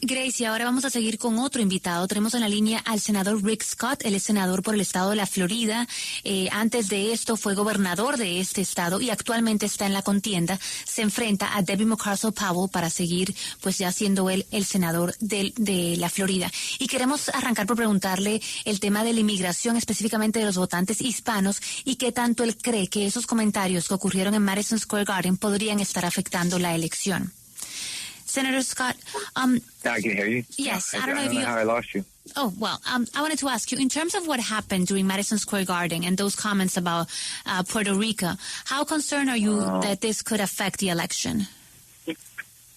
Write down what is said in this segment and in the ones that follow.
Grace, y ahora vamos a seguir con otro invitado. Tenemos en la línea al senador Rick Scott. Él es senador por el estado de la Florida. Antes de esto fue gobernador de este estado y actualmente está en la contienda. Se enfrenta a Debbie Mucarsel-Powell para seguir, pues ya siendo él el senador de la Florida. Y queremos arrancar por preguntarle el tema de la inmigración, específicamente de los votantes hispanos, y qué tanto él cree que esos comentarios que ocurrieron en Madison Square Garden podrían estar afectando la elección. Senator Scott, I can hear you. Yes, I don't know how I lost you. Oh, well, I wanted to ask you, in terms of what happened during Madison Square Garden and those comments about Puerto Rico, how concerned are you that this could affect the election?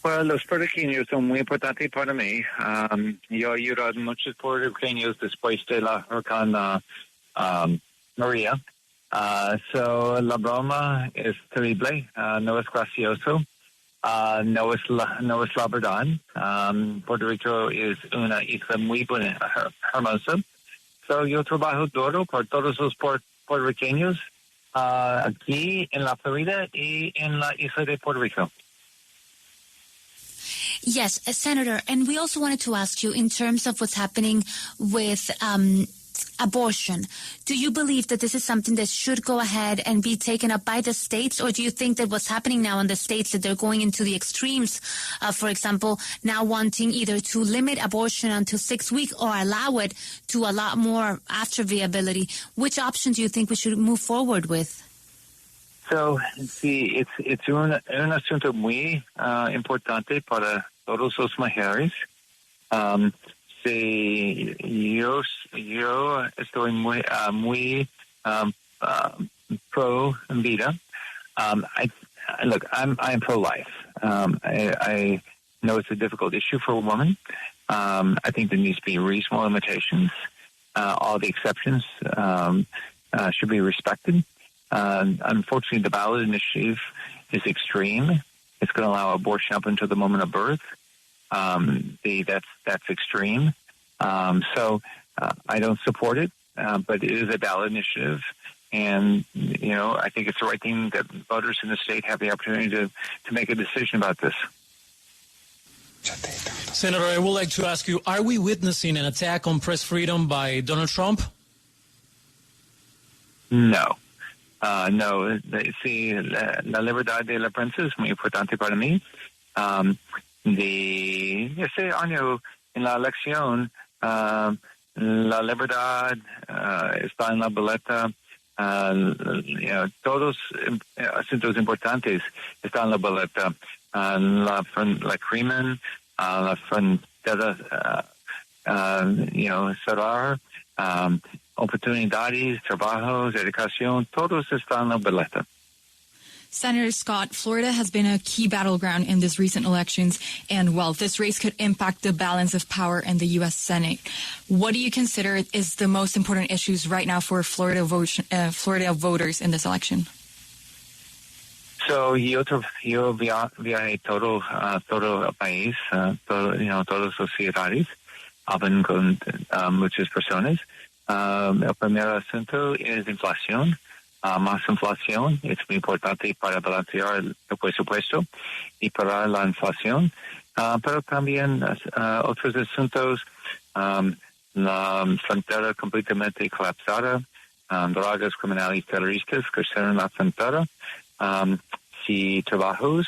Well, los puertorriqueños son muy importantes para mí. Yo he ayudado a muchos puertorriqueños después de la huracán María. So la broma es terrible, no es gracioso. No es la verdad. Puerto Rico es una isla muy buena, hermosa. So yo trabajo duro por todos los puertorriqueños aquí en la Florida y en la isla de Puerto Rico. Yes, Senator, and we also wanted to ask you in terms of what's happening with abortion. Do you believe that this is something that should go ahead and be taken up by the states, or do you think that what's happening now in the states, that they're going into the extremes, for example, now wanting either to limit abortion until 6 weeks or allow it to a lot more after viability? Which option do you think we should move forward with? So, sí, it's un asunto muy importante para todos los mujeres. Sí, yo estoy muy pro vida. Look, I'm pro-life. I know it's a difficult issue for a woman. I think there needs to be reasonable limitations. All the exceptions should be respected. Unfortunately, the ballot initiative is extreme. It's going to allow abortion up until the moment of birth. That's extreme. So I don't support it, but it is a ballot initiative. And, I think it's the right thing that voters in the state have the opportunity to make a decision about this. Senator, I would like to ask you, are we witnessing an attack on press freedom by Donald Trump? No. No. Sí, la libertad de la prensa es muy importante para mí. Ese año en la elección, la libertad está en la boleta. Todos asuntos importantes están en la boleta. La crimen, la frontera, cerrar, oportunidades, trabajos, educación, todos están en la boleta. Senator Scott, Florida has been a key battleground in these recent elections, and, well, this race could impact the balance of power in the U.S. Senate. What do you consider is the most important issues right now for Florida voters in this election? So, yo viajé todo el país, todas las ciudades, hablan con muchas personas. El primer asunto es inflación. Más inflación es muy importante para balancear el presupuesto y parar la inflación, pero también otros asuntos, la frontera completamente colapsada, drogas, criminales, terroristas que cierran la frontera, trabajos.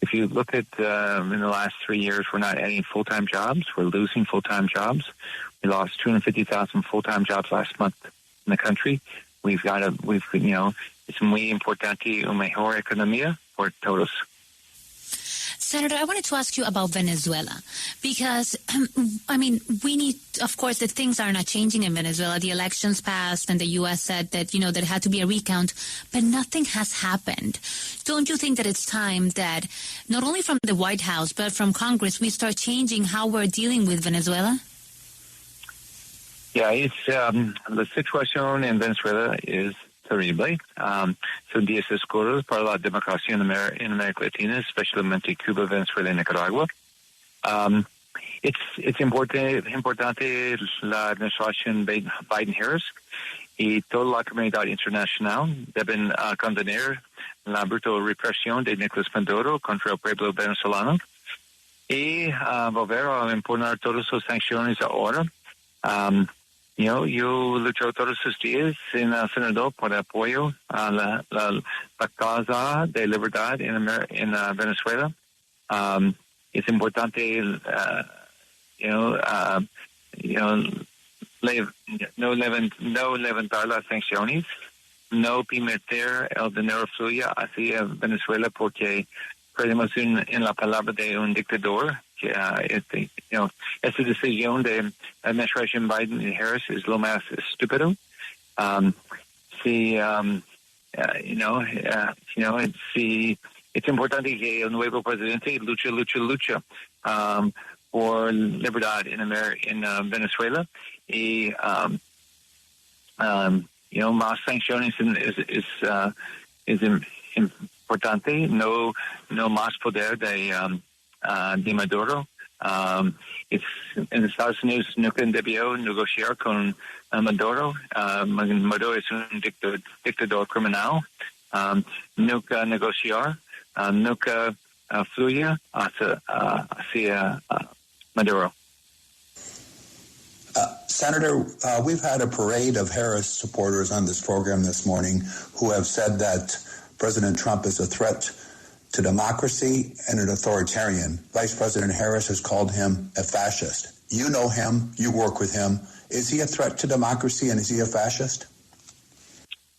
If you look at in the last 3 years, we're not adding full-time jobs. We're losing full-time jobs. We lost 250,000 full-time jobs last month in the country. It's muy importante una mejor economía por todos. Senator, I wanted to ask you about Venezuela because, we need, of course, that things are not changing in Venezuela. The elections passed and the U.S. said that, there had to be a recount, but nothing has happened. Don't you think that it's time that not only from the White House, but from Congress, we start changing how we're dealing with Venezuela? Yeah, la situación en Venezuela es terrible. Son días oscuros para la democracia en América Latina, especialmente Cuba, Venezuela y Nicaragua. It's importante la administración Biden-Harris y toda la comunidad internacional deben condenar la brutal represión de Nicolás Maduro contra el pueblo venezolano. y volver a imponer todas sus sanciones ahora. Yo lucho todos los días en el senador por apoyo a la causa de libertad en Venezuela. Es importante, no levantar las sanciones, no permitir el dinero fluya hacia Venezuela, porque creemos en la palabra de un dictador. Que esta decisión de la administración Biden y Harris es lo más estúpido. Si es importante que el nuevo presidente luche por libertad en Venezuela, y más sanciones es importante, no más poder de Maduro. En Estados Unidos nunca debió negociar con Maduro. Maduro es un dictador criminal. Nunca negociar, nunca fluye hacia Maduro. Senator, we've had a parade of Harris supporters on this program this morning who have said that President Trump is a threat to democracy and an authoritarian. Vice President Harris has called him a fascist. You know him. You work with him. Is he a threat to democracy, and is he a fascist?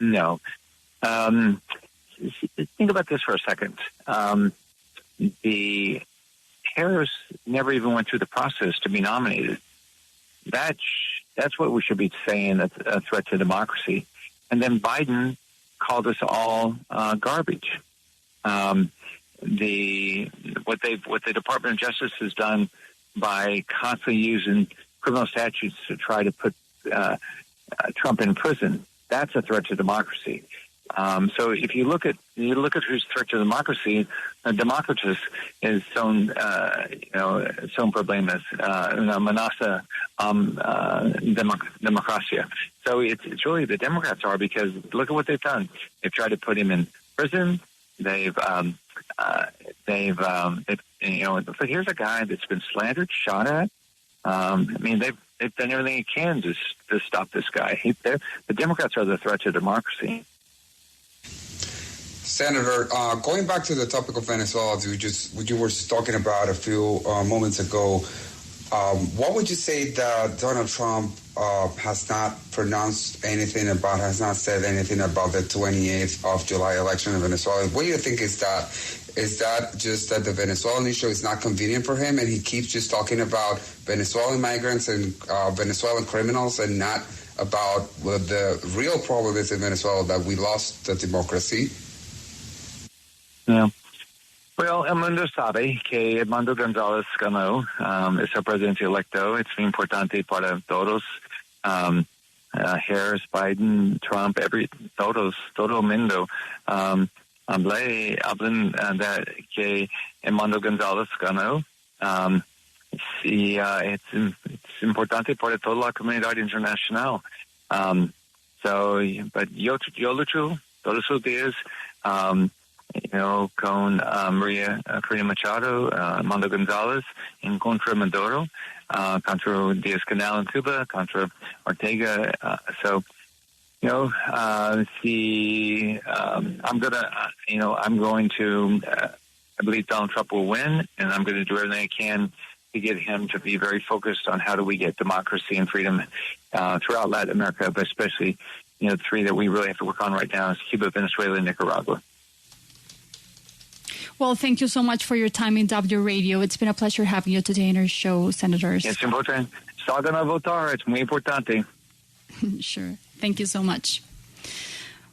No. Think about this for a second. The Harris never even went through the process to be nominated. That's what we should be saying, a threat to democracy. And then Biden called us all garbage. What the Department of Justice has done by constantly using criminal statutes to try to put Trump in prison, that's a threat to democracy. So if you look at who's threat to democracy, Democritus is son problemas, una amenaza democracia. So it's really the Democrats are, because look at what they've done. They've tried to put him in prison. They've here's a guy that's been slandered, shot at. They've done everything they can to stop this guy. The Democrats are the threat to democracy. Senator, going back to the topic of Venezuela, what you were talking about a few moments ago, what would you say that Donald Trump has not said anything about the 28th of July election in Venezuela? What do you think is that? Is that just that the Venezuelan issue is not convenient for him, and he keeps just talking about Venezuelan migrants and Venezuelan criminals, and not about what the real problem is in Venezuela, that we lost the democracy? Yeah. Well, el mundo sabe que Edmundo González ganó, es el presidente electo. Es muy importante para todos. Harris, Biden, Trump, todo el mundo. Hablan de que Edmundo González ganó. Es importante para toda la comunidad internacional. But yo lucho todos los días, con María Corina Machado, Edmundo González, en contra Maduro, contra Díaz-Canel in Cuba, contra Ortega. I believe Donald Trump will win, and I'm going to do everything I can to get him to be very focused on how do we get democracy and freedom throughout Latin America, but especially, the three that we really have to work on right now is Cuba, Venezuela, and Nicaragua. Well, thank you so much for your time in W Radio. It's been a pleasure having you today in our show, Senators. Es importante. Salgan a votar. Es muy importante. Sure. Thank you so much.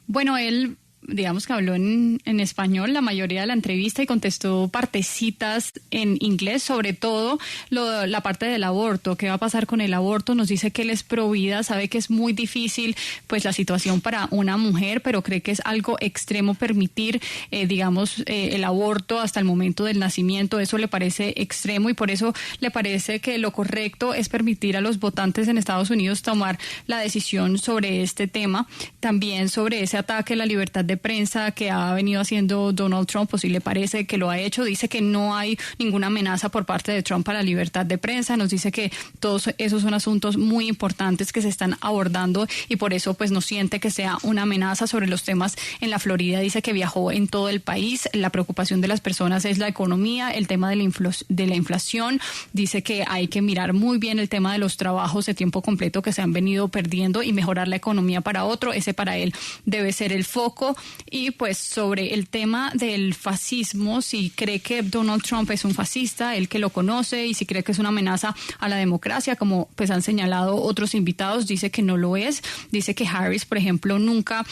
Bueno, él, digamos que habló en español la mayoría de la entrevista y contestó partecitas en inglés, sobre todo la parte del aborto. ¿Qué va a pasar con el aborto? Nos dice que él es pro vida, sabe que es muy difícil pues la situación para una mujer, pero cree que es algo extremo permitir, el aborto hasta el momento del nacimiento. Eso le parece extremo y por eso le parece que lo correcto es permitir a los votantes en Estados Unidos tomar la decisión sobre este tema. También sobre ese ataque a la libertad de de prensa que ha venido haciendo Donald Trump, o si le parece que lo ha hecho. Dice que no hay ninguna amenaza por parte de Trump a la libertad de prensa. Nos dice que todos esos son asuntos muy importantes que se están abordando y por eso pues no siente que sea una amenaza. Sobre los temas en la Florida, dice que viajó en todo el país. La preocupación de las personas es la economía, el tema de la inflación. Dice que hay que mirar muy bien el tema de los trabajos de tiempo completo que se han venido perdiendo y mejorar la economía para otro. Ese para él debe ser el foco. Y pues sobre el tema del fascismo, si cree que Donald Trump es un fascista, él que lo conoce, y si cree que es una amenaza a la democracia, como pues han señalado otros invitados, dice que no lo es. Dice que Harris, por ejemplo, nunca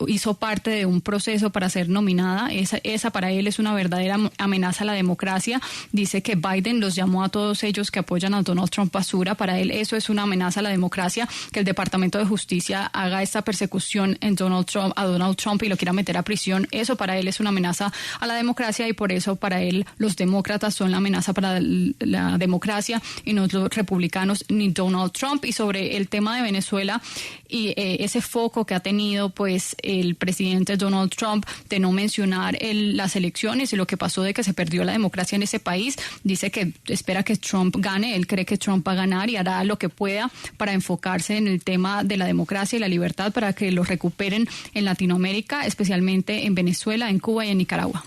hizo parte de un proceso para ser nominada. Esa para él es una verdadera amenaza a la democracia. Dice que Biden los llamó a todos ellos que apoyan a Donald Trump basura. Para él eso es una amenaza a la democracia, que el Departamento de Justicia haga esta persecución a Donald Trump y lo quiera meter a prisión. Eso para él es una amenaza a la democracia y por eso para él los demócratas son la amenaza para la democracia y no los republicanos ni Donald Trump. Y sobre el tema de Venezuela y ese foco que ha tenido pues el presidente Donald Trump de no mencionar las elecciones y lo que pasó de que se perdió la democracia en ese país, dice que espera que Trump gane. Él cree que Trump va a ganar y hará lo que pueda para enfocarse en el tema de la democracia y la libertad para que lo recuperen en Latinoamérica, especialmente en Venezuela, en Cuba y en Nicaragua.